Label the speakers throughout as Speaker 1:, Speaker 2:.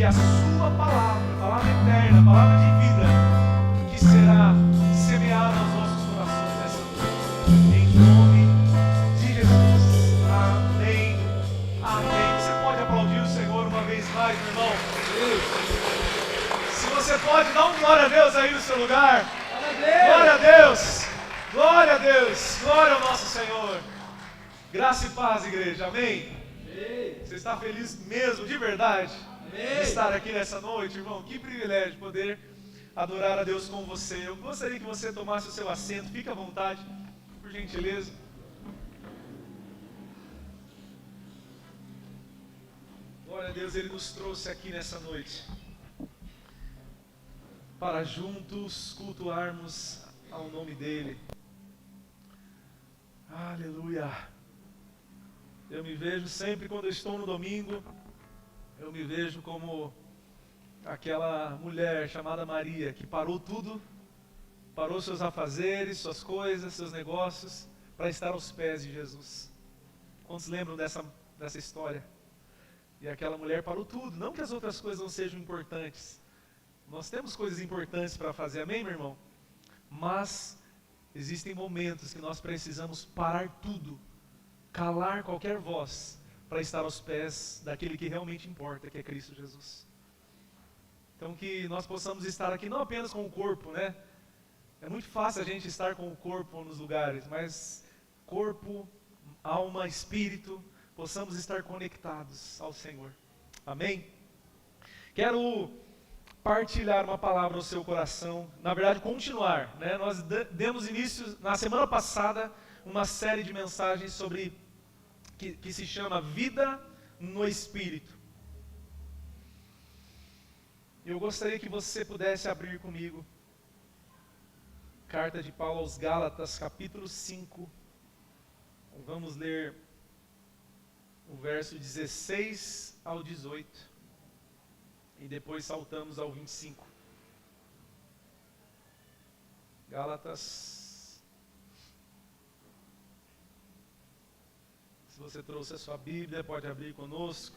Speaker 1: que a sua palavra, a palavra eterna, a palavra de vida, que será semeada aos nossos corações nessa noite. Em nome de Jesus. Amém. Amém. Você pode aplaudir o Senhor uma vez mais, meu irmão? Se você pode, dá um glória a Deus aí no seu lugar. Glória a Deus. Glória a Deus. Glória ao nosso Senhor. Graça e paz, igreja. Amém. Você está feliz mesmo, de verdade, de estar aqui nessa noite, irmão? Que privilégio poder adorar a Deus com você. Eu gostaria que você tomasse o seu assento. Fique à vontade, por gentileza. Glória a Deus, Ele nos trouxe aqui nessa noite para juntos cultuarmos ao nome dEle. Aleluia. Eu me vejo sempre quando eu estou no domingo, eu me vejo como aquela mulher chamada Maria, que parou tudo, parou seus afazeres, suas coisas, seus negócios, para estar aos pés de Jesus. Quantos lembram dessa história? E aquela mulher parou tudo, não que as outras coisas não sejam importantes, nós temos coisas importantes para fazer, amém, meu irmão? Mas existem momentos que nós precisamos parar tudo, calar qualquer voz, para estar aos pés daquele que realmente importa, que é Cristo Jesus. Então que nós possamos estar aqui não apenas com o corpo, né? É muito fácil a gente estar com o corpo nos lugares, mas corpo, alma, espírito, possamos estar conectados ao Senhor. Amém? Quero partilhar uma palavra ao seu coração, na verdade continuar, né? Nós demos início na semana passada uma série de mensagens sobre que se chama Vida no Espírito. Eu gostaria que você pudesse abrir comigo carta de Paulo aos Gálatas, capítulo 5. Vamos ler o verso 16 ao 18 e depois saltamos ao 25. Gálatas. Se você trouxe a sua Bíblia, pode abrir conosco.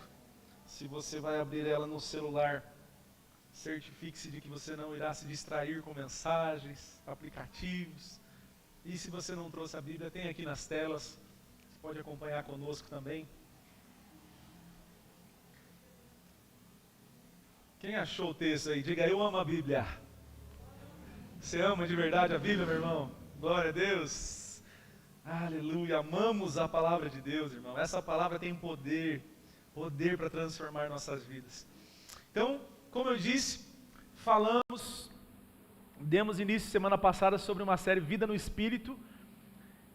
Speaker 1: Se você vai abrir ela no celular, certifique-se de que você não irá se distrair com mensagens, aplicativos. E se você não trouxe a Bíblia, tem aqui nas telas. Você pode acompanhar conosco também. Quem achou o texto aí? Diga, eu amo a Bíblia. Você ama de verdade a Bíblia, meu irmão? Glória a Deus. Aleluia, amamos a palavra de Deus, irmão. Essa palavra tem poder para transformar nossas vidas. Então, como eu disse, demos início semana passada sobre uma série Vida no Espírito,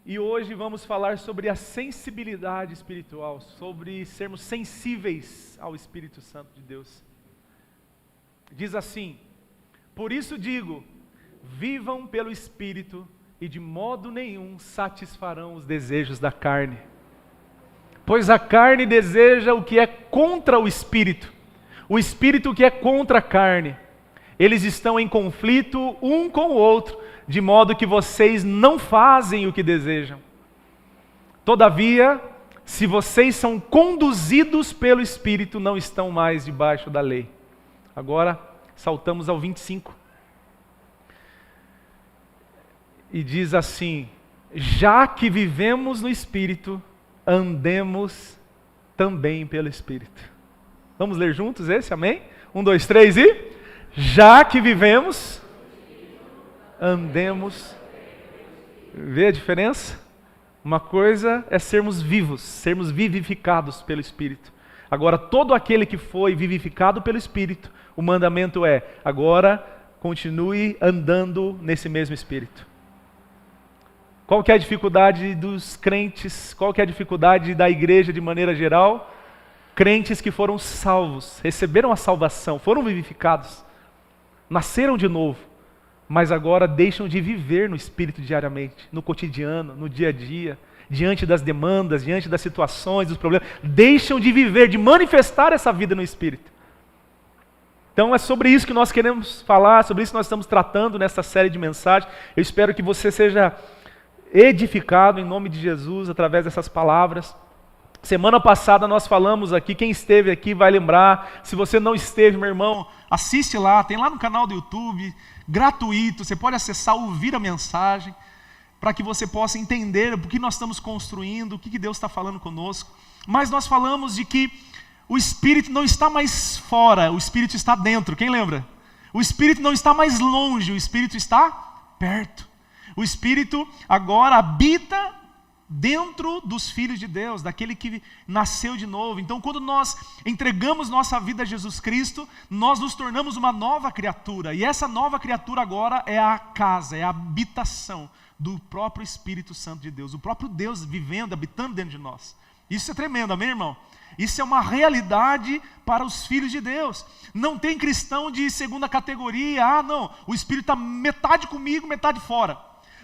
Speaker 1: e hoje vamos falar sobre a sensibilidade espiritual, sobre sermos sensíveis ao Espírito Santo de Deus. Diz assim: por isso digo, vivam pelo Espírito, e de modo nenhum satisfarão os desejos da carne. Pois a carne deseja o que é contra o Espírito o que é contra a carne. Eles estão em conflito um com o outro, de modo que vocês não fazem o que desejam. Todavia, se vocês são conduzidos pelo Espírito, não estão mais debaixo da lei. Agora, saltamos ao 25. E diz assim: já que vivemos no Espírito, andemos também pelo Espírito. Vamos ler juntos esse, amém? 1, 2, 3 e... já que vivemos, andemos. Vê a diferença? Uma coisa é sermos vivos, sermos vivificados pelo Espírito. Agora, todo aquele que foi vivificado pelo Espírito, o mandamento é, agora continue andando nesse mesmo Espírito. Qual que é a dificuldade dos crentes? Qual que é a dificuldade da igreja de maneira geral? Crentes que foram salvos, receberam a salvação, foram vivificados, nasceram de novo, mas agora deixam de viver no Espírito diariamente, no cotidiano, no dia a dia, diante das demandas, diante das situações, dos problemas, deixam de viver, de manifestar essa vida no Espírito. Então é sobre isso que nós queremos falar, sobre isso que nós estamos tratando nessa série de mensagens. Eu espero que você seja edificado em nome de Jesus através dessas palavras. Semana passada nós falamos aqui, quem esteve aqui vai lembrar. Se você não esteve, meu irmão, assiste lá, tem lá no canal do YouTube, gratuito, você pode acessar, ouvir a mensagem, para que você possa entender o que nós estamos construindo, o que Deus está falando conosco. Mas nós falamos de que o Espírito não está mais fora, o Espírito está dentro, quem lembra? O Espírito não está mais longe, o Espírito está perto. O Espírito agora habita dentro dos filhos de Deus, daquele que nasceu de novo. Então, quando nós entregamos nossa vida a Jesus Cristo, nós nos tornamos uma nova criatura. E essa nova criatura agora é a casa, é a habitação do próprio Espírito Santo de Deus. O próprio Deus vivendo, habitando dentro de nós. Isso é tremendo, amém, irmão? Isso é uma realidade para os filhos de Deus. Não tem cristão de segunda categoria. Ah, não, o Espírito está metade comigo, metade fora.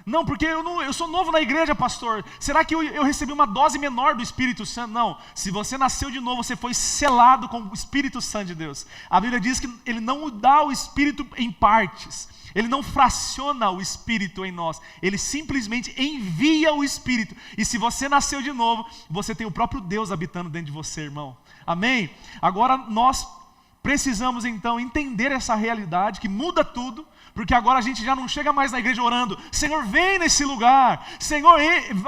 Speaker 1: Não, porque eu sou novo na igreja, pastor. Será que eu recebi uma dose menor do Espírito Santo? Não. Se você nasceu de novo, você foi selado com o Espírito Santo de Deus. A Bíblia diz que Ele não dá o Espírito em partes. Ele não fraciona o Espírito em nós. Ele simplesmente envia o Espírito. E se você nasceu de novo, você tem o próprio Deus habitando dentro de você, irmão. Amém? Agora nós precisamos então entender essa realidade que muda tudo. Porque agora a gente já não chega mais na igreja orando, Senhor, vem nesse lugar, Senhor,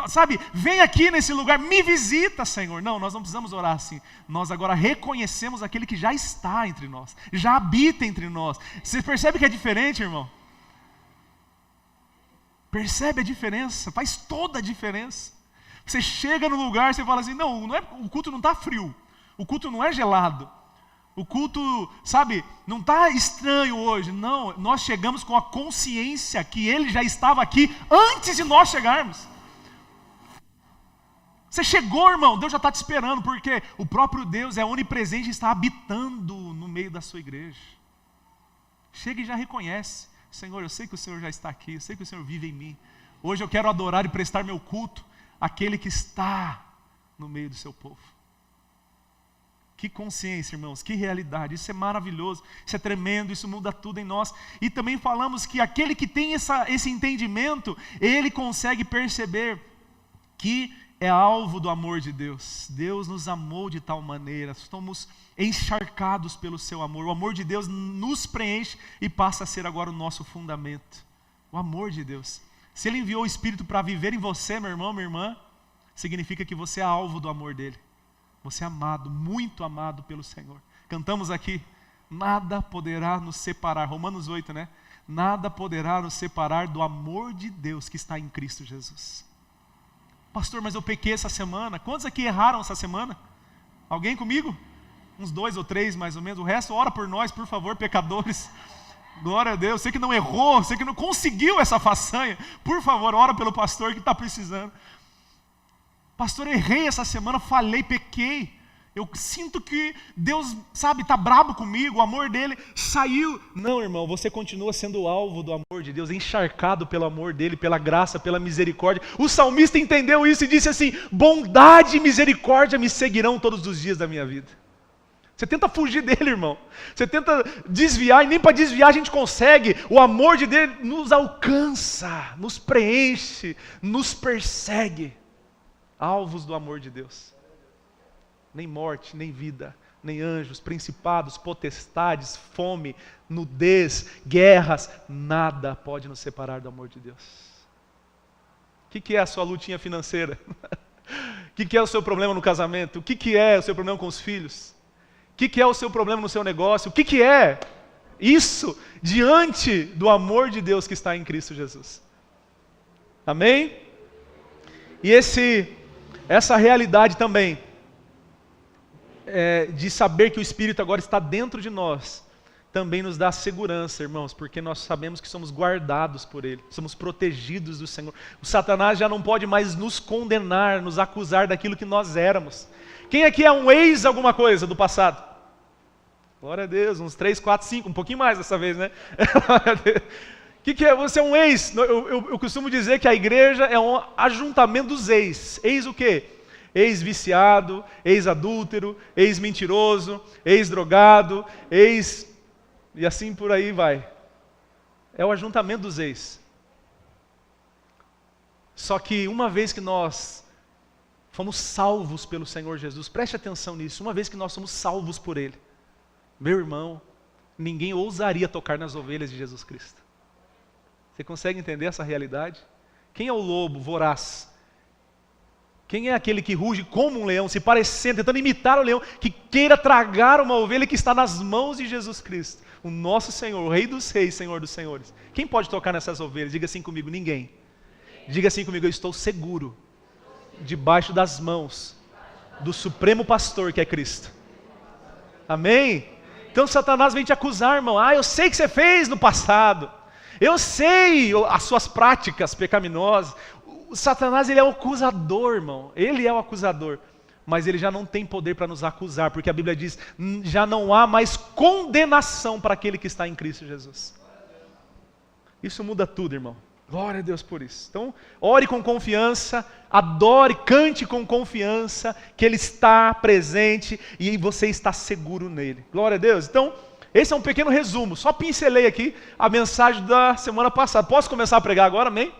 Speaker 1: sabe, vem aqui nesse lugar, me visita, Senhor. Não, nós não precisamos orar assim. Nós agora reconhecemos aquele que já está entre nós, já habita entre nós. Você percebe que é diferente, irmão? Percebe a diferença? Faz toda a diferença. Você chega no lugar, você fala assim, não é, o culto não está frio, o culto não é gelado. O culto, sabe, não está estranho hoje. Não, nós chegamos com a consciência que Ele já estava aqui antes de nós chegarmos. Você chegou, irmão, Deus já está te esperando, porque o próprio Deus é onipresente e está habitando no meio da sua igreja. Chega e já reconhece, Senhor, eu sei que o Senhor já está aqui, eu sei que o Senhor vive em mim. Hoje eu quero adorar e prestar meu culto àquele que está no meio do seu povo. Que consciência, irmãos, que realidade, isso é maravilhoso, isso é tremendo, isso muda tudo em nós. E também falamos que aquele que tem esse entendimento, ele consegue perceber que é alvo do amor de Deus. Deus nos amou de tal maneira, estamos encharcados pelo seu amor. O amor de Deus nos preenche e passa a ser agora o nosso fundamento. O amor de Deus. Se Ele enviou o Espírito para viver em você, meu irmão, minha irmã, significa que você é alvo do amor dEle. Você é amado, muito amado pelo Senhor. Cantamos aqui, nada poderá nos separar, Romanos 8, né? Nada poderá nos separar do amor de Deus que está em Cristo Jesus. Pastor, mas eu pequei essa semana. Quantos aqui erraram essa semana? Alguém comigo? Uns 2 ou 3 mais ou menos. O resto, ora por nós, por favor, pecadores. Glória a Deus. Você que não errou, você que não conseguiu essa façanha, por favor, ora pelo pastor que está precisando. Pastor, errei essa semana, falhei, pequei. Eu sinto que Deus, sabe, está bravo comigo, o amor dele saiu. Não, irmão, você continua sendo alvo do amor de Deus, encharcado pelo amor dele, pela graça, pela misericórdia. O salmista entendeu isso e disse assim, bondade e misericórdia me seguirão todos os dias da minha vida. Você tenta fugir dele, irmão. Você tenta desviar, e nem para desviar a gente consegue. O amor de Deus nos alcança, nos preenche, nos persegue. Alvos do amor de Deus. Nem morte, nem vida, nem anjos, principados, potestades, fome, nudez, guerras, nada pode nos separar do amor de Deus. O que é a sua lutinha financeira? O que é o seu problema no casamento? O que é o seu problema com os filhos? O que é o seu problema no seu negócio? O que é isso diante do amor de Deus que está em Cristo Jesus? Amém? E essa realidade também, de saber que o Espírito agora está dentro de nós, também nos dá segurança, irmãos, porque nós sabemos que somos guardados por Ele, somos protegidos do Senhor. O Satanás já não pode mais nos condenar, nos acusar daquilo que nós éramos. Quem aqui é um ex alguma coisa do passado? Glória a Deus, uns 3, 4, 5, um pouquinho mais dessa vez, né? Glória a Deus. O que é? Você é um ex. Eu costumo dizer que a igreja é um ajuntamento dos ex. Ex o quê? Ex-viciado, ex-adúltero, ex-mentiroso, ex-drogado, ex... E assim por aí vai. É o ajuntamento dos ex. Só que uma vez que nós Fomos salvos pelo Senhor Jesus. Preste atenção nisso. Uma vez que nós somos salvos por Ele, meu irmão, ninguém ousaria tocar nas ovelhas de Jesus Cristo. Você consegue entender essa realidade? Quem é o lobo voraz? Quem é aquele que ruge como um leão, se parecendo, tentando imitar o leão, que queira tragar uma ovelha que está nas mãos de Jesus Cristo? O nosso Senhor, o Rei dos Reis, Senhor dos Senhores. Quem pode tocar nessas ovelhas? Diga assim comigo, ninguém. Diga assim comigo, eu estou seguro, debaixo das mãos do Supremo Pastor que é Cristo. Amém? Então Satanás vem te acusar, irmão. Eu sei que você fez no passado. Eu sei as suas práticas pecaminosas. O Satanás, ele é o acusador, irmão. Ele é o acusador. Mas ele já não tem poder para nos acusar, porque a Bíblia diz, já não há mais condenação para aquele que está em Cristo Jesus. Isso muda tudo, irmão. Glória a Deus por isso. Então, ore com confiança, adore, cante com confiança, que Ele está presente e você está seguro nele. Glória a Deus. Então, esse é um pequeno resumo. Só pincelei aqui a mensagem da semana passada. Posso começar a pregar agora, amém?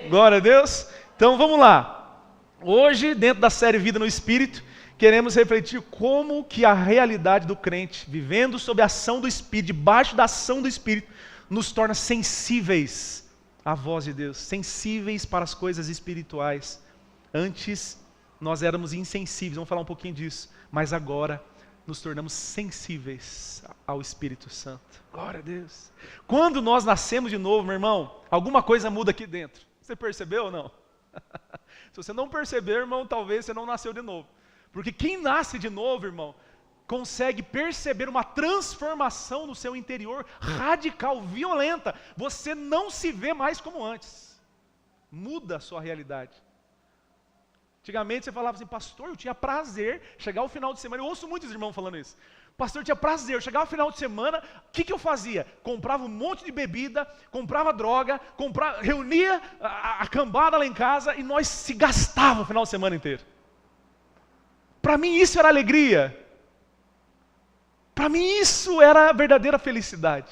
Speaker 1: Amém. Glória a Deus. Então, vamos lá. Hoje, dentro da série Vida no Espírito, queremos refletir como que a realidade do crente, vivendo sob a ação do Espírito, debaixo da ação do Espírito, nos torna sensíveis à voz de Deus, sensíveis para as coisas espirituais. Antes, nós éramos insensíveis, vamos falar um pouquinho disso, mas agora nos tornamos sensíveis ao Espírito Santo. Glória a Deus. Quando nós nascemos de novo, meu irmão, alguma coisa muda aqui dentro. Você percebeu ou não? Se você não perceber, irmão, talvez você não nasceu de novo. Porque quem nasce de novo, irmão, consegue perceber uma transformação no seu interior radical, violenta. Você não se vê mais como antes. Muda a sua realidade. Antigamente você falava assim, pastor, eu tinha prazer, chegar ao final de semana, eu ouço muitos irmãos falando isso. Pastor, eu tinha prazer, eu chegava ao final de semana, o que eu fazia? Comprava um monte de bebida, comprava droga, reunia a cambada lá em casa e nós se gastávamos o final de semana inteiro. Para mim isso era alegria. Para mim isso era a verdadeira felicidade.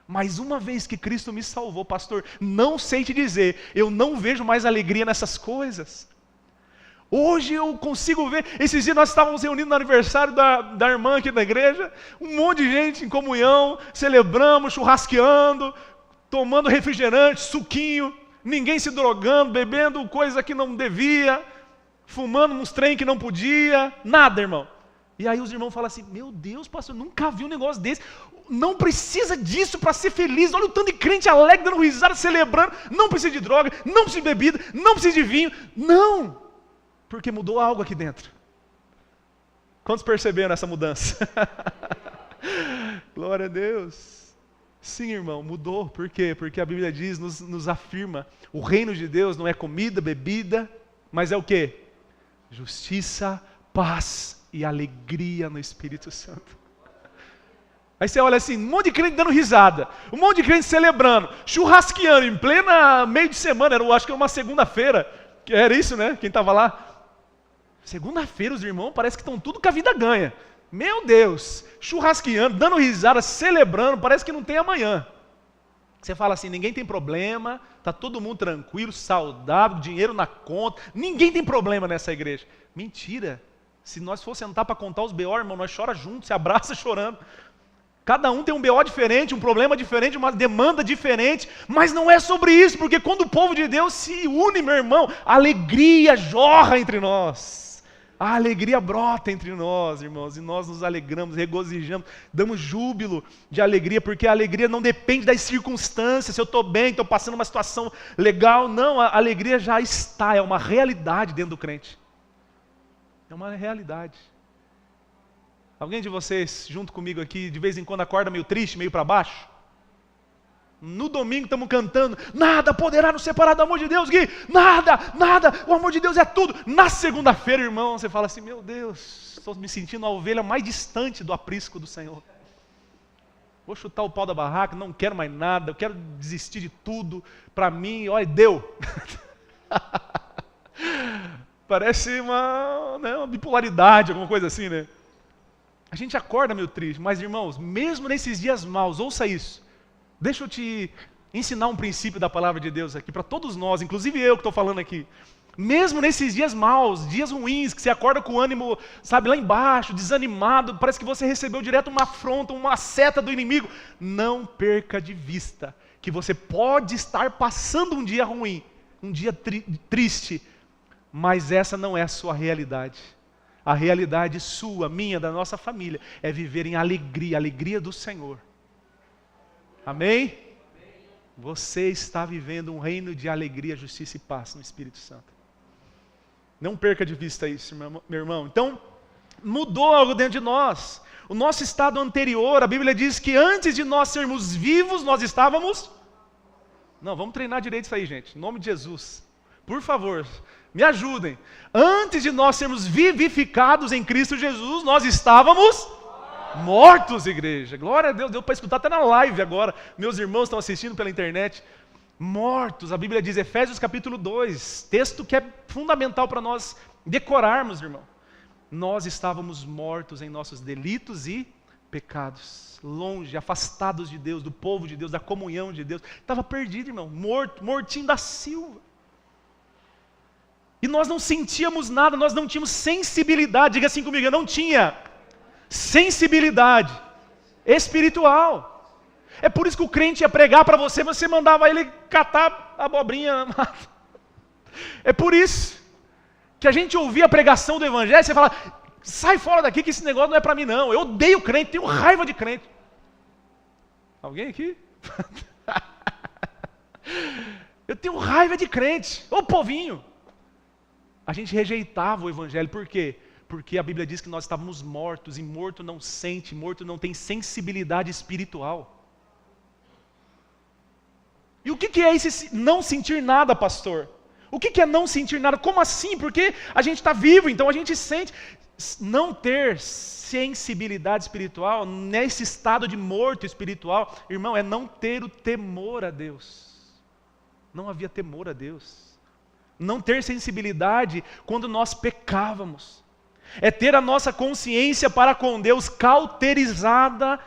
Speaker 1: Mas uma vez que Cristo me salvou, pastor, não sei te dizer, eu não vejo mais alegria nessas coisas. Hoje eu consigo ver, esses dias nós estávamos reunidos no aniversário da irmã aqui da igreja, um monte de gente em comunhão, celebramos, churrasqueando, tomando refrigerante, suquinho, ninguém se drogando, bebendo coisa que não devia, fumando uns trem que não podia, nada, irmão. E aí os irmãos falam assim, meu Deus, pastor, nunca vi um negócio desse, não precisa disso para ser feliz, olha o tanto de crente alegre, dando risada, celebrando, não precisa de droga, não precisa de bebida, não precisa de vinho, não, porque mudou algo aqui dentro. Quantos perceberam essa mudança? Glória a Deus. Sim, irmão, mudou, por quê? Porque a Bíblia diz, nos afirma, o reino de Deus não é comida, bebida, mas é o quê? Justiça, paz e alegria no Espírito Santo. Aí você olha assim, um monte de crente dando risada, um monte de crente celebrando, churrasqueando, em plena meio de semana, acho que era uma segunda-feira, era isso, né? Quem estava lá? Segunda-feira os irmãos parece que estão tudo com a vida ganha. Meu Deus, churrasqueando, dando risada, celebrando, parece que não tem amanhã. Você fala assim, ninguém tem problema, está todo mundo tranquilo, saudável, dinheiro na conta, ninguém tem problema nessa igreja. Mentira. Se nós for sentar para contar os B.O., irmão, nós chora juntos, se abraça chorando. Cada um tem um B.O. diferente, um problema diferente, uma demanda diferente, mas não é sobre isso, porque quando o povo de Deus se une, meu irmão, a alegria jorra entre nós. A alegria brota entre nós, irmãos, e nós nos alegramos, regozijamos, damos júbilo de alegria, porque a alegria não depende das circunstâncias, se eu estou bem, estou passando uma situação legal, não, a alegria já está, é uma realidade dentro do crente. É uma realidade. Alguém de vocês, junto comigo aqui, de vez em quando acorda meio triste, meio para baixo? No domingo estamos cantando, nada poderá nos separar do amor de Deus, Gui, nada, o amor de Deus é tudo. Na segunda-feira, irmão, você fala assim, meu Deus, estou me sentindo a ovelha mais distante do aprisco do Senhor. Vou chutar o pau da barraca, não quero mais nada, eu quero desistir de tudo, para mim, olha, deu. Parece uma bipolaridade, alguma coisa assim, né? A gente acorda meio triste, mas irmãos, mesmo nesses dias maus, ouça isso. Deixa eu te ensinar um princípio da palavra de Deus aqui, para todos nós, inclusive eu que estou falando aqui.
Speaker 2: Mesmo nesses dias maus, dias ruins, que você acorda com o ânimo, sabe, lá embaixo, desanimado, parece que você recebeu direto uma afronta, uma seta do inimigo. Não perca de vista que você pode estar passando um dia ruim, um dia triste, mas essa não é a sua realidade. A realidade sua, minha, da nossa família, é viver em alegria, a alegria do Senhor. Amém? Você está vivendo um reino de alegria, justiça e paz no Espírito Santo. Não perca de vista isso, meu irmão. Então, mudou algo dentro de nós. O nosso estado anterior, a Bíblia diz que antes de nós sermos vivos, nós estávamos... Não, vamos treinar direito isso aí, gente. Em nome de Jesus. Por favor, me ajudem. Antes de nós sermos vivificados em Cristo Jesus, nós estávamos mortos, igreja. Glória a Deus, deu para escutar até na live agora. Meus irmãos estão assistindo pela internet. Mortos, a Bíblia diz, Efésios capítulo 2, texto que é fundamental para nós decorarmos, irmão. Nós estávamos mortos em nossos delitos e pecados, longe, afastados de Deus, do povo de Deus, da comunhão de Deus. Estava perdido, irmão, morto, mortinho da Silva. E nós não sentíamos nada, nós não tínhamos sensibilidade, diga assim comigo, eu não tinha sensibilidade espiritual. É por isso que o crente ia pregar para você, você mandava ele catar a abobrinha. É por isso que a gente ouvia a pregação do evangelho e você fala, sai fora daqui que esse negócio não é para mim não, eu odeio crente, tenho raiva de crente. Alguém aqui? Eu tenho raiva de crente, ô povinho. A gente rejeitava o evangelho, por quê? Porque a Bíblia diz que nós estávamos mortos, e morto não sente, morto não tem sensibilidade espiritual. E o que é esse não sentir nada, pastor? O que é não sentir nada? Como assim? Porque a gente está vivo, então a gente sente. Não ter sensibilidade espiritual, nesse estado de morto espiritual, irmão, é não ter o temor a Deus. Não havia temor a Deus. Não ter sensibilidade quando nós pecávamos. É ter a nossa consciência para com Deus cauterizada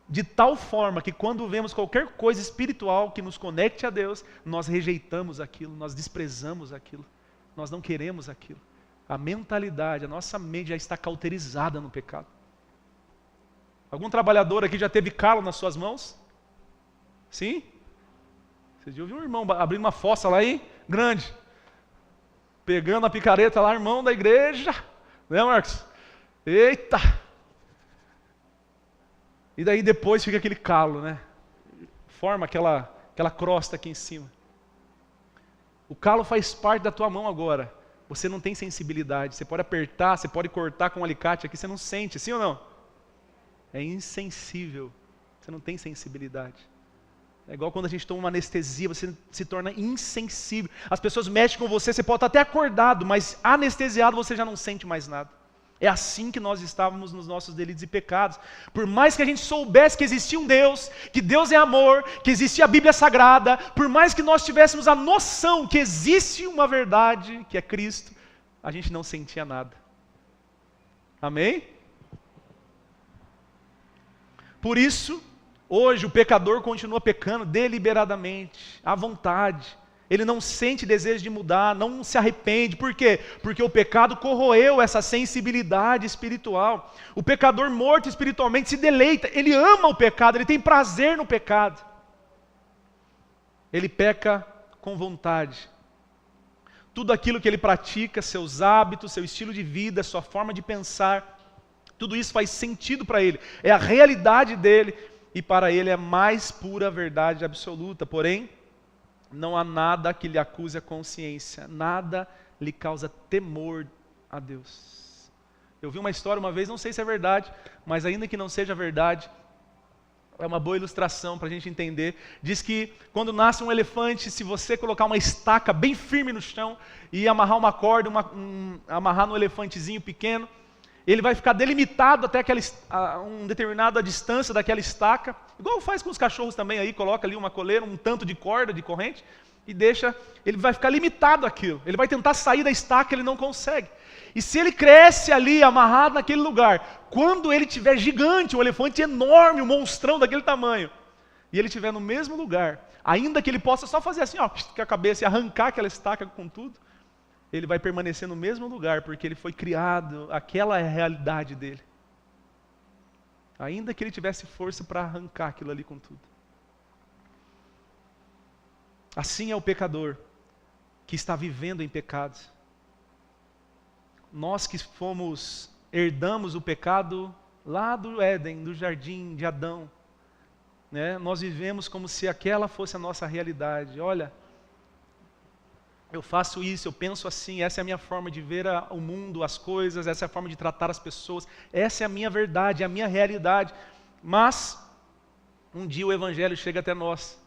Speaker 2: de tal forma que quando vemos qualquer coisa espiritual que nos conecte a Deus, nós rejeitamos aquilo, nós desprezamos aquilo, nós não queremos aquilo. A mentalidade, a nossa mente já está cauterizada no pecado. Algum trabalhador aqui já teve calo nas suas mãos? Sim? Vocês já ouviram um irmão abrindo uma fossa lá aí, grande, pegando a picareta lá, irmão da igreja, né, Marcos? Eita! E daí depois fica aquele calo, né? Forma aquela crosta aqui em cima. O calo faz parte da tua mão agora. Você não tem sensibilidade. Você pode apertar, você pode cortar com um alicate aqui, você não sente, sim ou não? É insensível. Você não tem sensibilidade. É igual quando a gente toma uma anestesia, você se torna insensível. As pessoas mexem com você, você pode estar até acordado, mas anestesiado você já não sente mais nada. É assim que nós estávamos nos nossos delitos e pecados. Por mais que a gente soubesse que existia um Deus, que Deus é amor, que existia a Bíblia Sagrada, por mais que nós tivéssemos a noção que existe uma verdade, que é Cristo, a gente não sentia nada. Amém? Por isso, hoje o pecador continua pecando deliberadamente, à vontade. Ele não sente desejo de mudar, não se arrepende. Por quê? Porque o pecado corroeu essa sensibilidade espiritual. O pecador morto espiritualmente se deleita, ele ama o pecado, ele tem prazer no pecado. Ele peca com vontade. Tudo aquilo que ele pratica, seus hábitos, seu estilo de vida, sua forma de pensar, tudo isso faz sentido para ele. É a realidade dele e para ele é a mais pura verdade absoluta. Porém, não há nada que lhe acuse a consciência, nada lhe causa temor a Deus. Eu vi uma história uma vez, não sei se é verdade, mas ainda que não seja verdade, é uma boa ilustração para a gente entender. Diz que quando nasce um elefante, se você colocar uma estaca bem firme no chão e amarrar uma corda, amarrar no elefantezinho pequeno, ele vai ficar delimitado até uma determinada distância daquela estaca, igual faz com os cachorros também, aí coloca ali uma coleira, um tanto de corda, de corrente, e deixa, ele vai ficar limitado àquilo, ele vai tentar sair da estaca, ele não consegue. E se ele cresce ali, amarrado naquele lugar, quando ele estiver gigante, um elefante enorme, um monstrão daquele tamanho, e ele estiver no mesmo lugar, ainda que ele possa só fazer assim, ó, com a cabeça e arrancar aquela estaca com tudo, ele vai permanecer no mesmo lugar, porque ele foi criado, aquela é a realidade dele. Ainda que ele tivesse força para arrancar aquilo ali com tudo. Assim é o pecador que está vivendo em pecados. Nós que herdamos o pecado lá do Éden, do jardim de Adão, né? Nós vivemos como se aquela fosse a nossa realidade. Olha, eu faço isso, eu penso assim, essa é a minha forma de ver o mundo, as coisas, essa é a forma de tratar as pessoas, essa é a minha verdade, é a minha realidade. Mas, um dia o Evangelho chega até nós,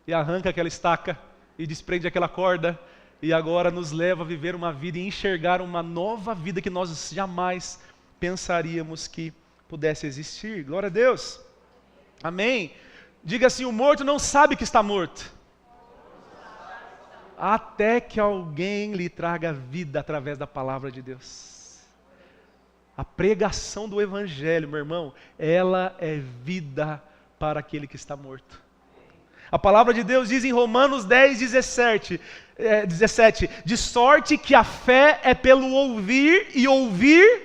Speaker 2: e arranca aquela estaca, e desprende aquela corda, e agora nos leva a viver uma vida e enxergar uma nova vida que nós jamais pensaríamos que pudesse existir. Glória a Deus. Amém. Diga assim, o morto não sabe que está morto. Até que alguém lhe traga vida através da palavra de Deus. A pregação do Evangelho, meu irmão, ela é vida para aquele que está morto. A palavra de Deus diz em Romanos 10, 17, de sorte que a fé é pelo ouvir e ouvir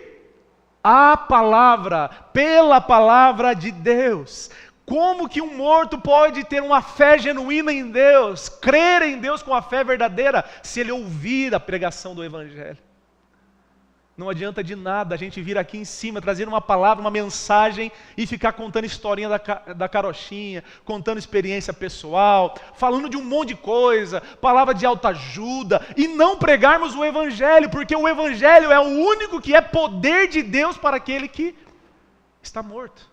Speaker 2: a palavra, pela palavra de Deus. Como que um morto pode ter uma fé genuína em Deus, crer em Deus com a fé verdadeira, se ele ouvir a pregação do Evangelho? Não adianta de nada a gente vir aqui em cima, trazer uma palavra, uma mensagem e ficar contando historinha da carochinha, contando experiência pessoal, falando de um monte de coisa, palavra de autoajuda, e não pregarmos o Evangelho, porque o Evangelho é o único que é poder de Deus para aquele que está morto.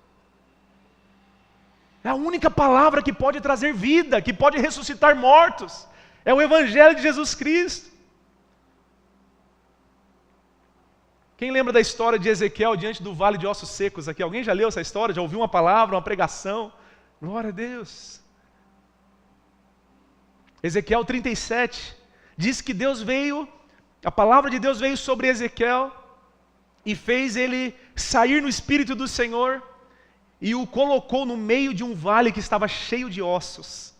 Speaker 2: É a única palavra que pode trazer vida, que pode ressuscitar mortos. É o Evangelho de Jesus Cristo. Quem lembra da história de Ezequiel diante do vale de ossos secos aqui? Alguém já leu essa história? Já ouviu uma palavra, uma pregação? Glória a Deus. Ezequiel 37 diz que Deus veio, a palavra de Deus veio sobre Ezequiel e fez ele sair no Espírito do Senhor e o colocou no meio de um vale que estava cheio de ossos.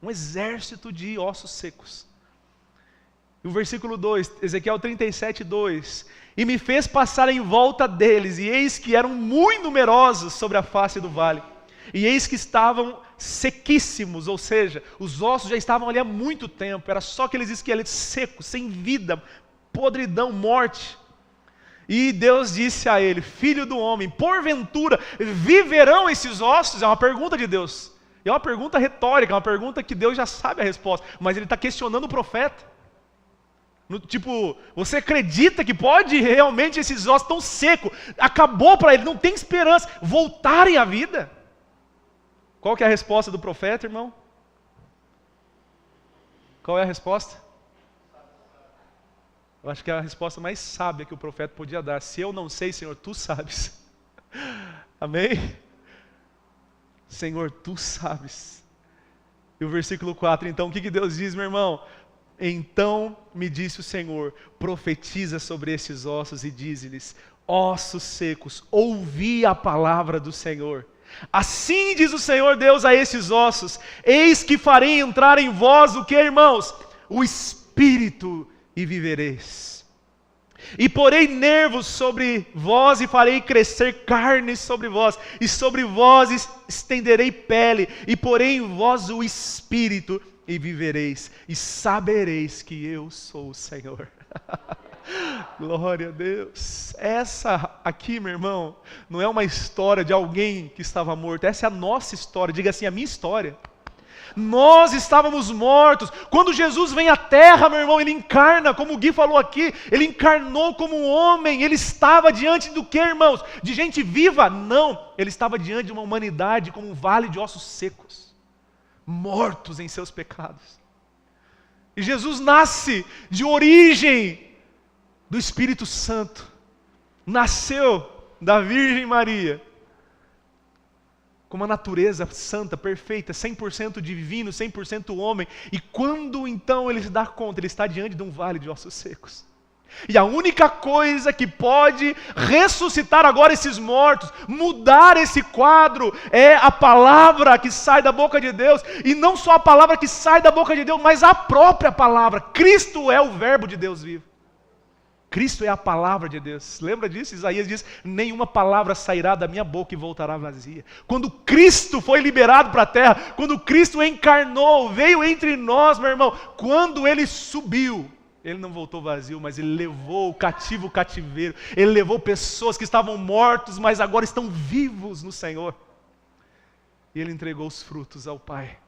Speaker 2: Um exército de ossos secos. E o versículo 2, Ezequiel 37, 2. E me fez passar em volta deles, e eis que eram muito numerosos sobre a face do vale. E eis que estavam sequíssimos, ou seja, os ossos já estavam ali há muito tempo, era só aqueles esqueletos secos, sem vida, podridão, morte. E Deus disse a ele, filho do homem, porventura viverão esses ossos? É uma pergunta de Deus. E é uma pergunta retórica, é uma pergunta que Deus já sabe a resposta, mas ele está questionando o profeta. Tipo, você acredita que pode realmente esses ossos tão secos, acabou para ele, não tem esperança, voltarem à vida? Qual que é a resposta do profeta, irmão? Qual é a resposta? Eu acho que é a resposta mais sábia que o profeta podia dar. Se eu não sei, Senhor, Tu sabes. Amém? Senhor, Tu sabes. E o versículo 4, então, o que Deus diz, meu irmão? Então me disse o Senhor, profetiza sobre esses ossos e dize-lhes, ossos secos, ouvi a palavra do Senhor. Assim diz o Senhor Deus a esses ossos, eis que farei entrar em vós o que, irmãos? O Espírito e vivereis. E porei nervos sobre vós e farei crescer carne sobre vós, e sobre vós estenderei pele, e porei em vós o Espírito e vivereis, e sabereis que eu sou o Senhor. Glória a Deus. Essa aqui, meu irmão, não é uma história de alguém que estava morto, essa é a nossa história, diga assim, a minha história. Nós estávamos mortos, quando Jesus vem à terra, meu irmão, Ele encarna, como o Gui falou aqui, Ele encarnou como um homem, Ele estava diante do que, irmãos? De gente viva? Não, Ele estava diante de uma humanidade como um vale de ossos secos, mortos em seus pecados. E Jesus nasce de origem do Espírito Santo, nasceu da Virgem Maria, com uma natureza santa, perfeita, 100% divino, 100% homem, e quando então ele se dá conta, ele está diante de um vale de ossos secos. E a única coisa que pode ressuscitar agora esses mortos, mudar esse quadro, é a palavra que sai da boca de Deus. E não só a palavra que sai da boca de Deus, mas a própria palavra. Cristo é o verbo de Deus vivo. Cristo é a palavra de Deus. Lembra disso? Isaías diz: nenhuma palavra sairá da minha boca e voltará vazia. Quando Cristo foi liberado para a terra, quando Cristo encarnou, veio entre nós, meu irmão, quando Ele subiu, Ele não voltou vazio, mas Ele levou o cativo o cativeiro. Ele levou pessoas que estavam mortos, mas agora estão vivos no Senhor. E Ele entregou os frutos ao Pai.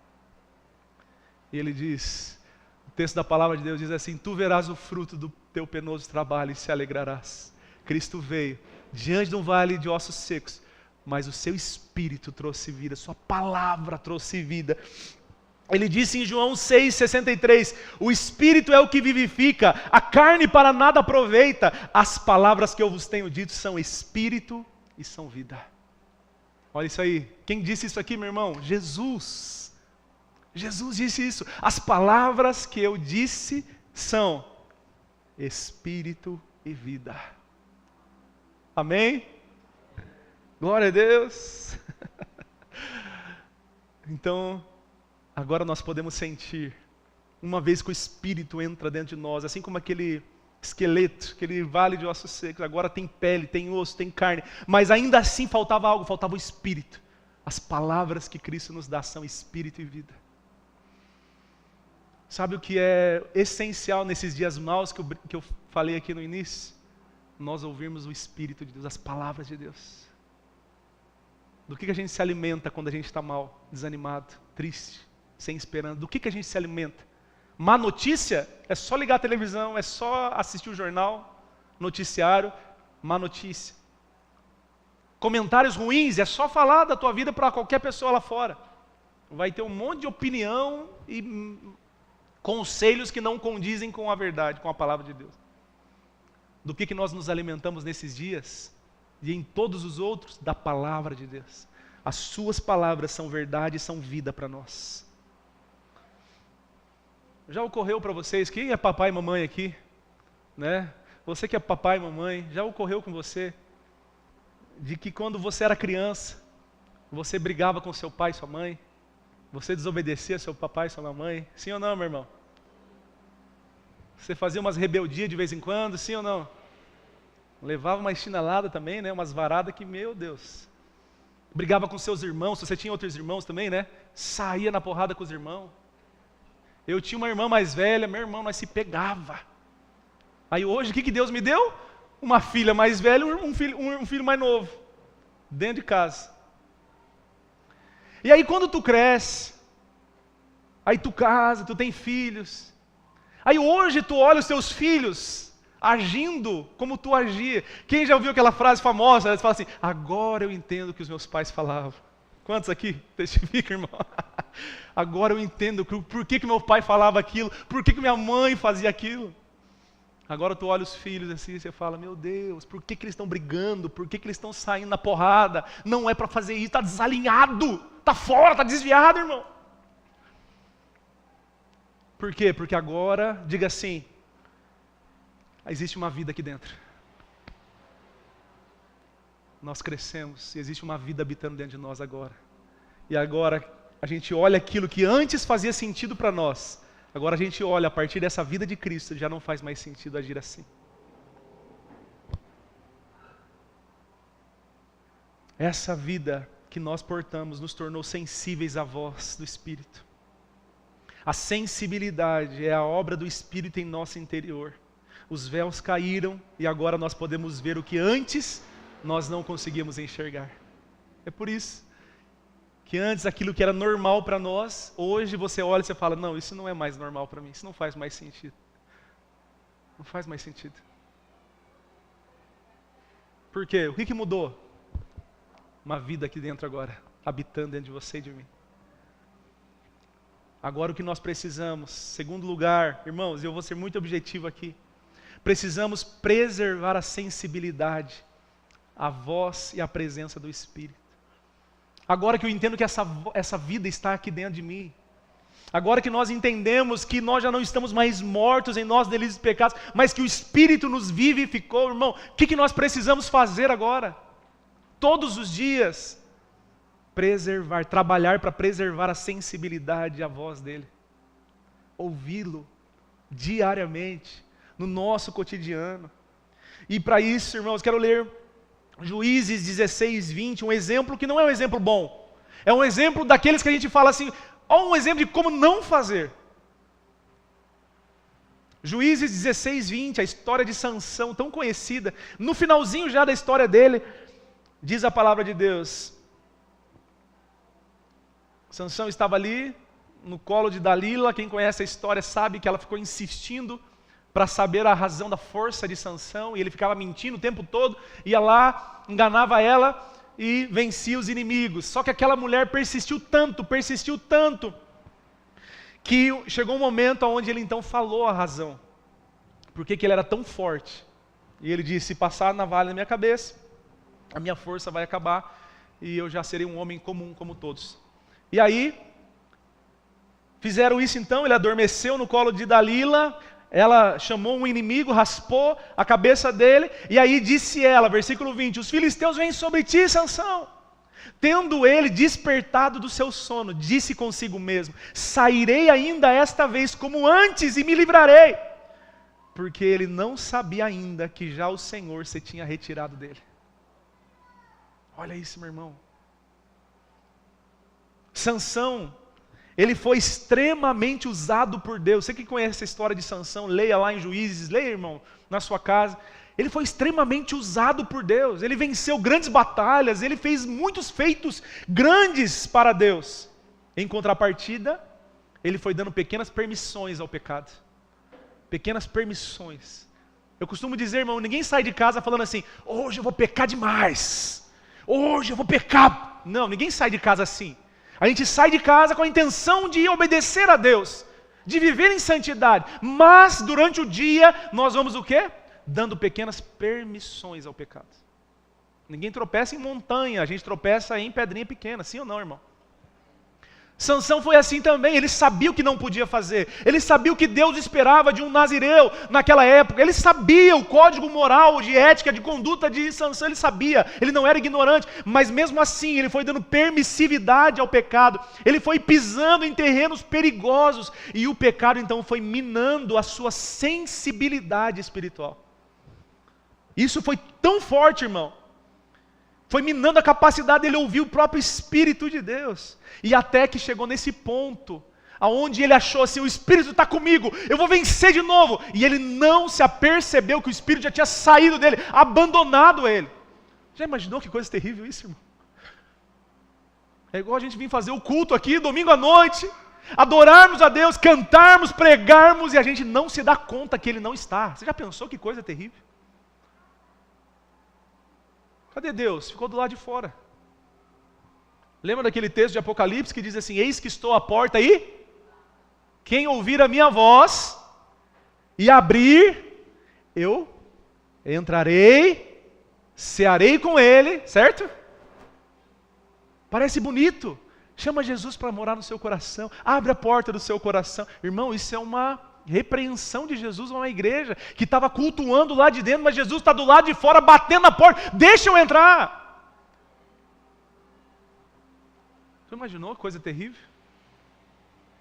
Speaker 2: E Ele diz, o texto da palavra de Deus diz assim: tu verás o fruto do teu penoso trabalho e se alegrarás. Cristo veio diante de um vale de ossos secos, mas o seu Espírito trouxe vida, sua palavra trouxe vida. Ele disse em João 6,63, o Espírito é o que vivifica, a carne para nada aproveita. As palavras que eu vos tenho dito são Espírito e são vida. Olha isso aí, quem disse isso aqui, meu irmão? Jesus. Jesus disse isso, as palavras que eu disse são Espírito e vida. Amém? Glória a Deus. Então, agora nós podemos sentir, uma vez que o Espírito entra dentro de nós, assim como aquele esqueleto, aquele vale de ossos secos, agora tem pele, tem osso, tem carne, mas ainda assim faltava algo, faltava o Espírito. As palavras que Cristo nos dá são Espírito e vida. Sabe o que é essencial nesses dias maus que eu falei aqui no início? Nós ouvirmos o Espírito de Deus, as palavras de Deus. Do que a gente se alimenta quando a gente está mal, desanimado, triste, sem esperança? Do que a gente se alimenta? Má notícia? É só ligar a televisão, é só assistir o jornal, noticiário, má notícia. Comentários ruins? É só falar da tua vida para qualquer pessoa lá fora. Vai ter um monte de opinião e conselhos que não condizem com a verdade, com a palavra de Deus. Do que nós nos alimentamos nesses dias e em todos os outros? Da palavra de Deus. As suas palavras são verdade e são vida para nós. Já ocorreu para vocês, quem é papai e mamãe aqui? Né? Você que é papai e mamãe, já ocorreu com você de que quando você era criança, você brigava com seu pai e sua mãe? Você desobedecia seu papai e sua mamãe? Sim ou não, meu irmão? Você fazia umas rebeldias de vez em quando, sim ou não? Levava uma chinelada também, né? Umas varadas que, meu Deus. Brigava com seus irmãos, se você tinha outros irmãos também, né? Saía na porrada com os irmãos. Eu tinha uma irmã mais velha, meu irmão, nós se pegava. Aí hoje, o que Deus me deu? Uma filha mais velha e um filho mais novo. Dentro de casa. E aí quando tu cresce, aí tu casa, tu tem filhos, aí hoje tu olha os teus filhos agindo como tu agia. Quem já ouviu aquela frase famosa? Eles falam assim: agora eu entendo o que os meus pais falavam. Quantos aqui testificam, irmão? Agora eu entendo por que meu pai falava aquilo, por que minha mãe fazia aquilo. Agora tu olha os filhos assim e você fala: meu Deus, por que eles estão brigando? Por que eles estão saindo na porrada? Não é para fazer isso, está desalinhado. Está fora, está desviado, irmão. Por quê? Porque agora, diga assim, existe uma vida aqui dentro. Nós crescemos e existe uma vida habitando dentro de nós agora. E agora a gente olha aquilo que antes fazia sentido para nós. Agora a gente olha, a partir dessa vida de Cristo, já não faz mais sentido agir assim. Essa vida que nós portamos nos tornou sensíveis à voz do Espírito. A sensibilidade é a obra do Espírito em nosso interior. Os véus caíram e agora nós podemos ver o que antes nós não conseguíamos enxergar. É por isso que antes aquilo que era normal para nós, hoje você olha e você fala: não, isso não é mais normal para mim, isso não faz mais sentido. Não faz mais sentido. Por quê? O que mudou? Uma vida aqui dentro agora, habitando dentro de você e de mim. Agora o que nós precisamos, segundo lugar, irmãos, eu vou ser muito objetivo aqui, precisamos preservar a sensibilidade, a voz e a presença do Espírito. Agora que eu entendo que essa vida está aqui dentro de mim, agora que nós entendemos que nós já não estamos mais mortos em nossos delitos e pecados, mas que o Espírito nos vivificou, irmão, o que nós precisamos fazer agora? Todos os dias, trabalhar para preservar a sensibilidade à voz dele, ouvi-lo diariamente, no nosso cotidiano. E para isso, irmãos, quero ler Juízes 16, 20, um exemplo que não é um exemplo bom, é um exemplo daqueles que a gente fala assim, ó, um exemplo de como não fazer. Juízes 16, 20, a história de Sansão, tão conhecida, no finalzinho já da história dele, diz a palavra de Deus, Sansão estava ali, no colo de Dalila, quem conhece a história sabe que ela ficou insistindo, para saber a razão da força de Sansão, e ele ficava mentindo o tempo todo, ia lá, enganava ela e vencia os inimigos. Só que aquela mulher persistiu tanto, que chegou um momento onde ele então falou a razão, porque que ele era tão forte. E ele disse, se passar a navalha na minha cabeça, a minha força vai acabar, e eu já serei um homem comum como todos. E aí, fizeram isso então, ele adormeceu no colo de Dalila, ela chamou um inimigo, raspou a cabeça dele, e aí disse ela, versículo 20, os filisteus vêm sobre ti, Sansão. Tendo ele despertado do seu sono, disse consigo mesmo, sairei ainda esta vez como antes e me livrarei. Porque ele não sabia ainda que já o Senhor se tinha retirado dele. Olha isso, meu irmão. Sansão, ele foi extremamente usado por Deus. Você que conhece essa história de Sansão, leia lá em Juízes, leia, irmão, na sua casa. Ele foi extremamente usado por Deus. Ele venceu grandes batalhas, ele fez muitos feitos grandes para Deus. Em contrapartida, ele foi dando pequenas permissões ao pecado. Pequenas permissões. Eu costumo dizer, irmão, ninguém sai de casa falando assim, hoje eu vou pecar demais. Hoje eu vou pecar. Não, ninguém sai de casa assim. A gente sai de casa com a intenção de obedecer a Deus, de viver em santidade, mas durante o dia nós vamos o quê? Dando pequenas permissões ao pecado. Ninguém tropeça em montanha, a gente tropeça em pedrinha pequena, sim ou não, irmão? Sansão foi assim também, ele sabia o que não podia fazer, ele sabia o que Deus esperava de um nazireu naquela época, ele sabia o código moral, de ética, de conduta de Sansão, ele sabia, ele não era ignorante, mas mesmo assim ele foi dando permissividade ao pecado, ele foi pisando em terrenos perigosos, e o pecado então foi minando a sua sensibilidade espiritual. Isso foi tão forte, irmão, foi minando a capacidade dele ouvir o próprio Espírito de Deus. E até que chegou nesse ponto, aonde ele achou assim, o Espírito está comigo, eu vou vencer de novo. E ele não se apercebeu que o Espírito já tinha saído dele, abandonado ele. Já imaginou que coisa terrível isso, irmão? É igual a gente vir fazer o culto aqui, domingo à noite, adorarmos a Deus, cantarmos, pregarmos, e a gente não se dá conta que Ele não está. Você já pensou que coisa terrível? Cadê Deus? Ficou do lado de fora. Lembra daquele texto de Apocalipse que diz assim, eis que estou à porta e quem ouvir a minha voz e abrir, eu entrarei, cearei com ele, certo? Parece bonito. Chama Jesus para morar no seu coração, abre a porta do seu coração. Irmão, isso é uma repreensão de Jesus a uma igreja que estava cultuando lá de dentro, mas Jesus está do lado de fora batendo na porta, deixa eu entrar. Você imaginou coisa terrível?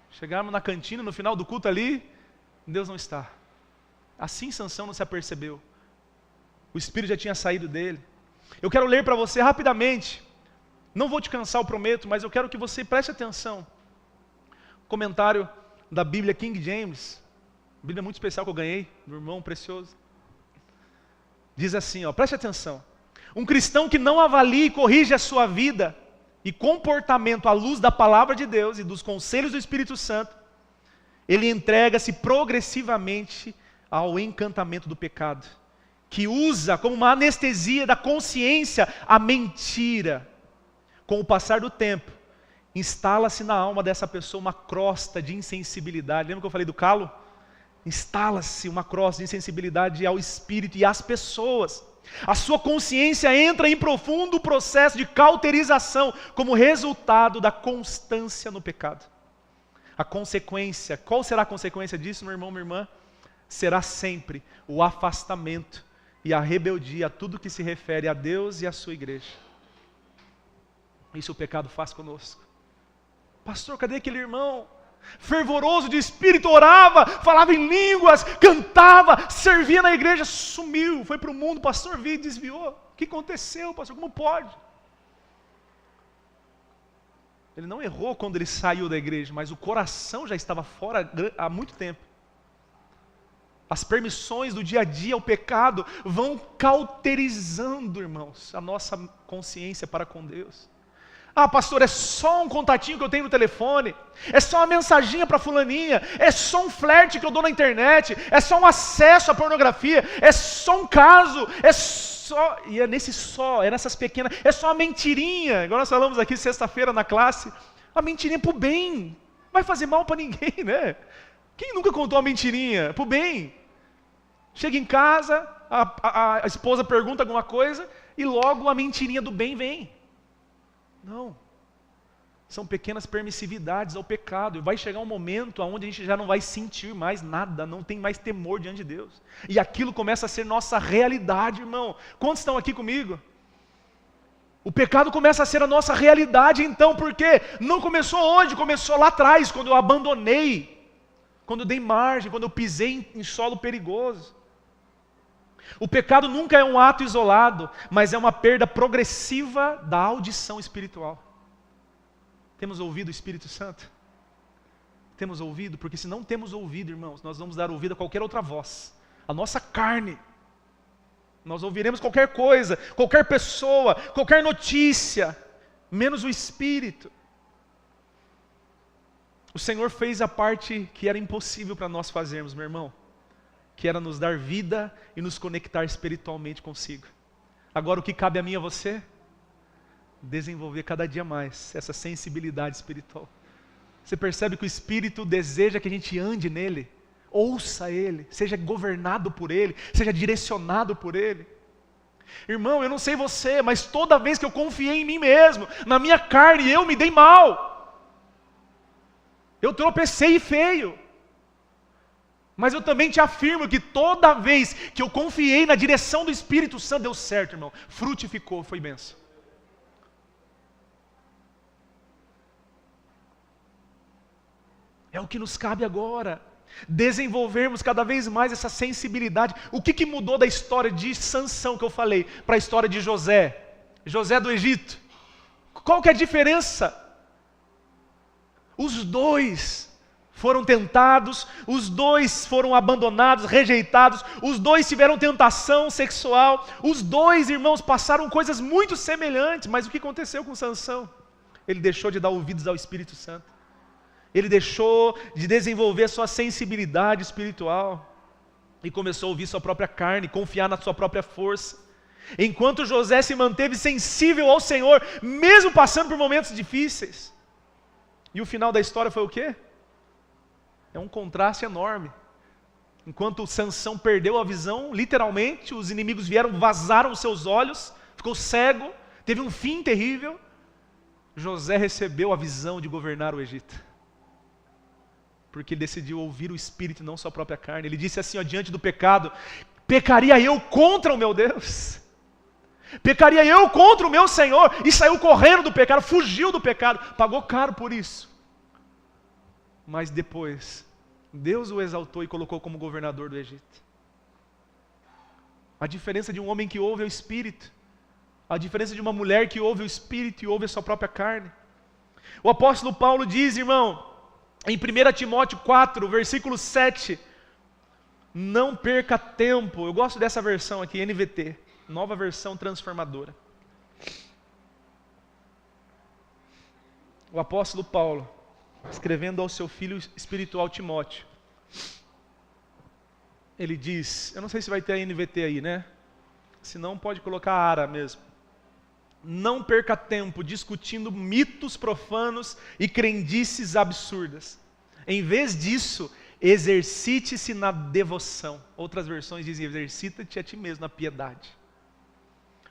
Speaker 2: Chegarmos na cantina no final do culto ali, Deus não está. Assim Sansão não se apercebeu, o Espírito já tinha saído dele. Eu quero ler para você rapidamente, não vou te cansar, eu prometo, mas eu quero que você preste atenção. Comentário da Bíblia King James, Bíblia muito especial que eu ganhei, do irmão precioso. Diz assim, ó, preste atenção. Um cristão que não avalia e corrige a sua vida e comportamento à luz da palavra de Deus e dos conselhos do Espírito Santo, ele entrega-se progressivamente ao encantamento do pecado, que usa como uma anestesia da consciência a mentira. Com o passar do tempo, instala-se na alma dessa pessoa uma crosta de insensibilidade. Lembra que eu falei do calo? Instala-se uma crosta de insensibilidade ao espírito e às pessoas. A sua consciência entra em profundo processo de cauterização como resultado da constância no pecado. A consequência, qual será a consequência disso, meu irmão, minha irmã? Será sempre o afastamento e a rebeldia a tudo que se refere a Deus e a sua igreja. Isso o pecado faz conosco. Pastor, cadê aquele irmão? Fervoroso de espírito, orava, falava em línguas, cantava, servia na igreja, sumiu, foi para o mundo, pastor, veio e desviou. O que aconteceu, pastor? Como pode? Ele não errou quando ele saiu da igreja, mas o coração já estava fora há muito tempo. As permissões do dia a dia, o pecado, vão cauterizando, irmãos, a nossa consciência para com Deus. Ah, pastor, é só um contatinho que eu tenho no telefone, é só uma mensaginha para fulaninha, é só um flerte que eu dou na internet, é só um acesso à pornografia, é só um caso, é só, e é nessas pequenas, é só uma mentirinha, igual nós falamos aqui sexta-feira na classe, a mentirinha pro bem, vai fazer mal para ninguém, né? Quem nunca contou uma mentirinha pro bem? Chega em casa, a esposa pergunta alguma coisa, e logo a mentirinha do bem vem. Não, são pequenas permissividades ao pecado, e vai chegar um momento onde a gente já não vai sentir mais nada, não tem mais temor diante de Deus, e aquilo começa a ser nossa realidade, irmão. Quantos estão aqui comigo? O pecado começa a ser a nossa realidade então, porque não começou hoje, começou lá atrás, quando eu abandonei, quando eu dei margem, quando eu pisei em solo perigoso. O pecado nunca é um ato isolado, mas é uma perda progressiva da audição espiritual. Temos ouvido o Espírito Santo? Temos ouvido? Porque se não temos ouvido, irmãos, nós vamos dar ouvido a qualquer outra voz. A nossa carne. Nós ouviremos qualquer coisa, qualquer pessoa, qualquer notícia, menos o Espírito. O Senhor fez a parte que era impossível para nós fazermos, meu irmão, que era nos dar vida e nos conectar espiritualmente consigo. Agora o que cabe a mim e a você? Desenvolver cada dia mais essa sensibilidade espiritual. Você percebe que o Espírito deseja que a gente ande nele, ouça ele, seja governado por ele, seja direcionado por ele. Irmão, eu não sei você, mas toda vez que eu confiei em mim mesmo, na minha carne, eu me dei mal. Eu tropecei feio. Mas eu também te afirmo que toda vez que eu confiei na direção do Espírito Santo, deu certo, irmão. Frutificou, foi bênção. É o que nos cabe agora. Desenvolvermos cada vez mais essa sensibilidade. O que mudou da história de Sansão que eu falei, para a história de José? José do Egito. Qual que é a diferença? Os dois foram tentados, os dois foram abandonados, rejeitados, os dois tiveram tentação sexual, os dois, irmãos, passaram coisas muito semelhantes, mas o que aconteceu com Sansão? Ele deixou de dar ouvidos ao Espírito Santo, ele deixou de desenvolver a sua sensibilidade espiritual, e começou a ouvir sua própria carne, confiar na sua própria força, enquanto José se manteve sensível ao Senhor, mesmo passando por momentos difíceis. E o final da história foi o quê? É um contraste enorme. Enquanto Sansão perdeu a visão, literalmente, os inimigos vieram, vazaram os seus olhos, ficou cego, teve um fim terrível. José recebeu a visão de governar o Egito, porque ele decidiu ouvir o Espírito e não sua própria carne. Ele disse assim, ó, diante do pecado: pecaria eu contra o meu Deus? Pecaria eu contra o meu Senhor? E saiu correndo do pecado, fugiu do pecado, pagou caro por isso. Mas depois, Deus o exaltou e colocou como governador do Egito. A diferença de um homem que ouve o Espírito, a diferença de uma mulher que ouve o Espírito e ouve a sua própria carne. O apóstolo Paulo diz, irmão, em 1 Timóteo 4, versículo 7, não perca tempo. Eu gosto dessa versão aqui, NVT, nova versão transformadora. O apóstolo Paulo, escrevendo ao seu filho espiritual Timóteo, ele diz, eu não sei se vai ter a NVT aí, né? Se não, pode colocar a ARA mesmo. Não perca tempo discutindo mitos profanos e crendices absurdas. Em vez disso, exercite-se na devoção. Outras versões dizem, exercita-te a ti mesmo na piedade.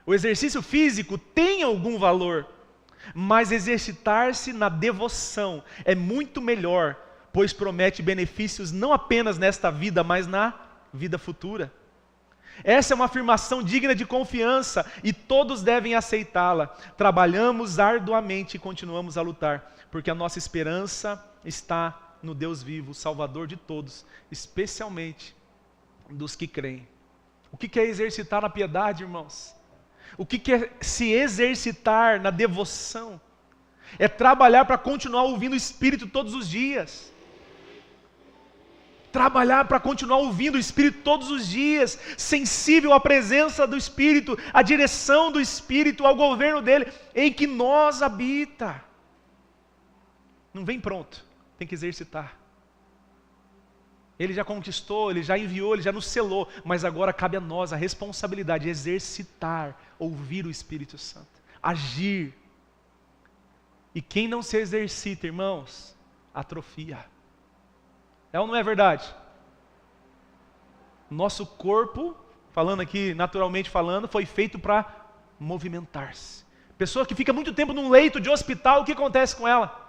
Speaker 2: O exercício físico tem algum valor, mas exercitar-se na devoção é muito melhor, pois promete benefícios não apenas nesta vida, mas na vida futura. Essa é uma afirmação digna de confiança e todos devem aceitá-la. Trabalhamos arduamente e continuamos a lutar, porque a nossa esperança está no Deus vivo, o Salvador de todos, especialmente dos que creem. O que é exercitar na piedade, irmãos? O que é se exercitar na devoção? É trabalhar para continuar ouvindo o Espírito todos os dias. Trabalhar para continuar ouvindo o Espírito todos os dias, sensível à presença do Espírito, à direção do Espírito, ao governo dele, em que nós habita. Não vem pronto, tem que exercitar. Ele já conquistou, ele já enviou, ele já nos selou, mas agora cabe a nós a responsabilidade de exercitar, ouvir o Espírito Santo, agir. E quem não se exercita, irmãos, atrofia. É ou não é verdade? Nosso corpo, falando aqui, naturalmente falando, foi feito para movimentar-se. Pessoa que fica muito tempo num leito de hospital, o que acontece com ela?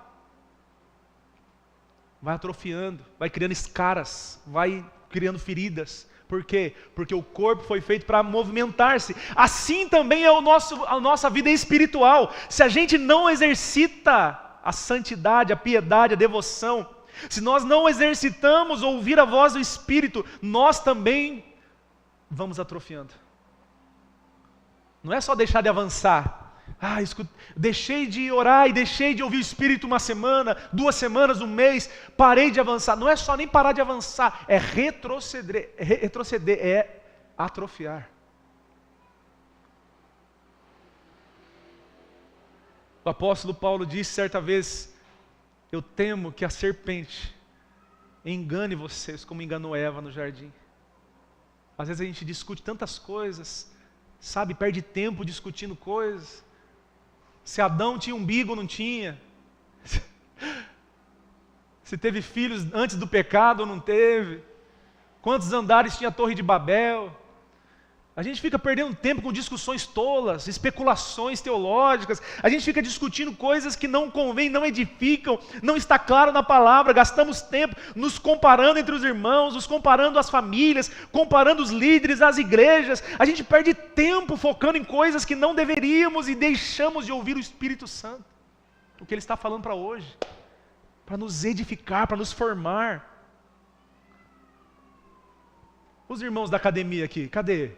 Speaker 2: Vai atrofiando, vai criando escaras, vai criando feridas. Por quê? Porque o corpo foi feito para movimentar-se. Assim também é a nossa vida espiritual. Se a gente não exercita a santidade, a piedade, a devoção, se nós não exercitamos ouvir a voz do Espírito, nós também vamos atrofiando. Não é só deixar de avançar. Deixei de orar e deixei de ouvir o Espírito uma semana, 2 semanas, 1 mês, parei de avançar. Não é só nem parar de avançar, é retroceder, é atrofiar. O apóstolo Paulo disse certa vez: eu temo que a serpente engane vocês como enganou Eva no jardim. Às vezes a gente discute tantas coisas, sabe, perde tempo discutindo coisas. Se Adão tinha umbigo ou não tinha. Se teve filhos antes do pecado ou não teve. Quantos andares tinha a Torre de Babel. A gente fica perdendo tempo com discussões tolas, especulações teológicas. A gente fica discutindo coisas que não convêm, não edificam, não está claro na palavra. Gastamos tempo nos comparando entre os irmãos, nos comparando as famílias, comparando os líderes, as igrejas. A gente perde tempo focando em coisas que não deveríamos e deixamos de ouvir o Espírito Santo. O que Ele está falando para hoje, para nos edificar, para nos formar. Os irmãos da academia aqui, cadê?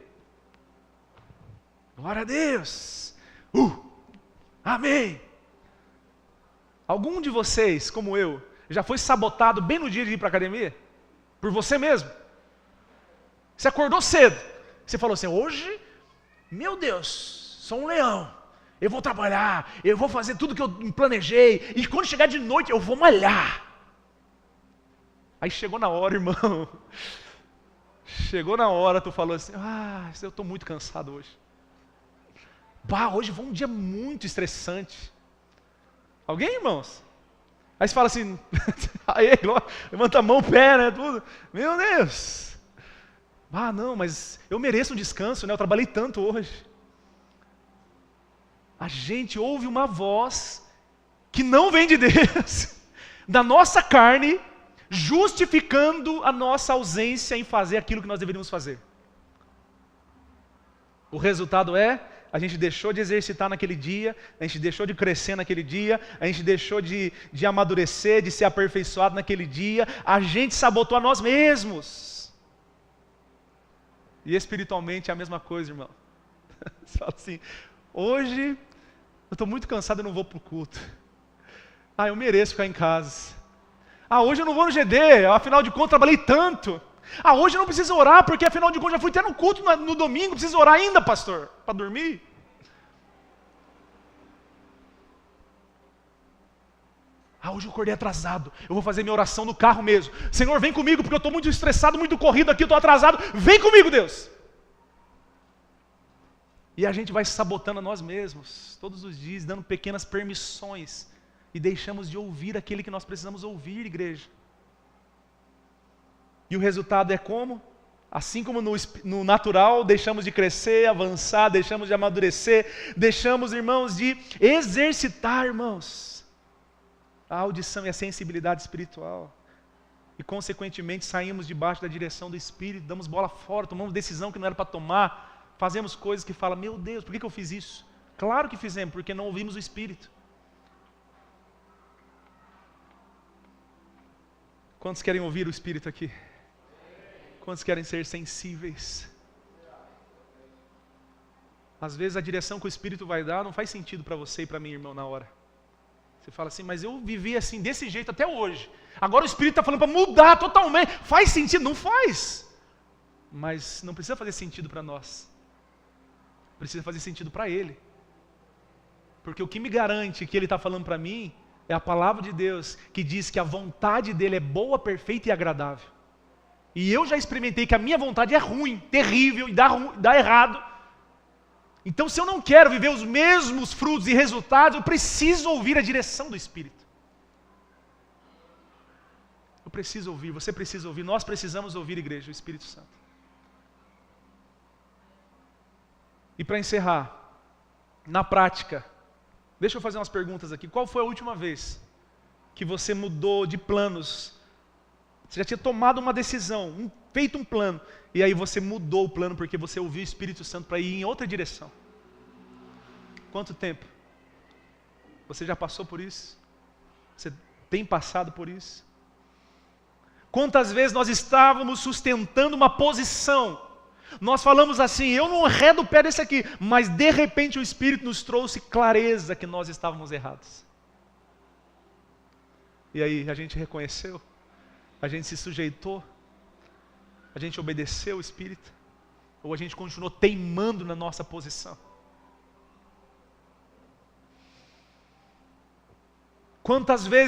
Speaker 2: Glória a Deus! Amém! Algum de vocês, como eu, já foi sabotado bem no dia de ir para a academia? Por você mesmo? Você acordou cedo. Você falou assim: hoje, meu Deus, sou um leão. Eu vou trabalhar, eu vou fazer tudo que eu planejei. E quando chegar de noite, eu vou malhar. Aí chegou na hora, irmão. Chegou na hora, tu falou assim: eu estou muito cansado hoje. Hoje foi um dia muito estressante. Alguém, irmãos? Aí você fala assim, aí, levanta a mão, pé, né, tudo. Meu Deus. Não, mas eu mereço um descanso, né? Eu trabalhei tanto hoje. A gente ouve uma voz que não vem de Deus, da nossa carne, justificando a nossa ausência em fazer aquilo que nós deveríamos fazer. O resultado é: a gente deixou de exercitar naquele dia, a gente deixou de crescer naquele dia, a gente deixou de amadurecer, de ser aperfeiçoado naquele dia, a gente sabotou a nós mesmos. E espiritualmente é a mesma coisa, irmão. Você fala assim: hoje eu estou muito cansado e não vou para o culto. Eu mereço ficar em casa. Hoje eu não vou no GD, afinal de contas trabalhei tanto. Hoje eu não preciso orar, porque afinal de contas já fui até no culto no domingo, preciso orar ainda, pastor, para dormir. Hoje eu acordei atrasado, eu vou fazer minha oração no carro mesmo. Senhor, vem comigo, porque eu estou muito estressado, muito corrido aqui, eu estou atrasado. Vem comigo, Deus. E a gente vai sabotando a nós mesmos, todos os dias, dando pequenas permissões, e deixamos de ouvir aquele que nós precisamos ouvir, igreja. E o resultado é como? Assim como no natural, deixamos de crescer, avançar, deixamos de amadurecer, deixamos, irmãos, de exercitar, irmãos, a audição e a sensibilidade espiritual. e consequentemente saímos debaixo da direção do Espírito, damos bola fora, tomamos decisão que não era para tomar, fazemos coisas que falam, meu Deus, por que eu fiz isso? Claro que fizemos, porque não ouvimos o Espírito. Quantos querem ouvir o Espírito aqui? Quantos querem ser sensíveis? Às vezes a direção que o Espírito vai dar não faz sentido para você e para mim, irmão, na hora. Você fala assim, mas eu vivi assim, desse jeito até hoje. Agora o Espírito está falando para mudar totalmente. Faz sentido? Não faz. Mas não precisa fazer sentido para nós. Precisa fazer sentido para Ele. Porque o que me garante que Ele está falando para mim é a palavra de Deus, que diz que a vontade dEle é boa, perfeita e agradável. E eu já experimentei que a minha vontade é ruim, terrível e dá errado. Então, se eu não quero viver os mesmos frutos e resultados, eu preciso ouvir a direção do Espírito. Eu preciso ouvir, você precisa ouvir, nós precisamos ouvir, igreja, o Espírito Santo. E para encerrar, na prática, deixa eu fazer umas perguntas aqui. Qual foi a última vez que você mudou de planos? Você já tinha tomado uma decisão, feito um plano, e aí você mudou o plano porque você ouviu o Espírito Santo para ir em outra direção. Quanto tempo? Você já passou por isso? Você tem passado por isso? Quantas vezes nós estávamos sustentando uma posição? Nós falamos assim, eu não arredo o pé desse aqui, mas de repente o Espírito nos trouxe clareza que nós estávamos errados. E aí, a gente reconheceu? A gente se sujeitou? A gente obedeceu o Espírito? Ou a gente continuou teimando na nossa posição? Quantas vezes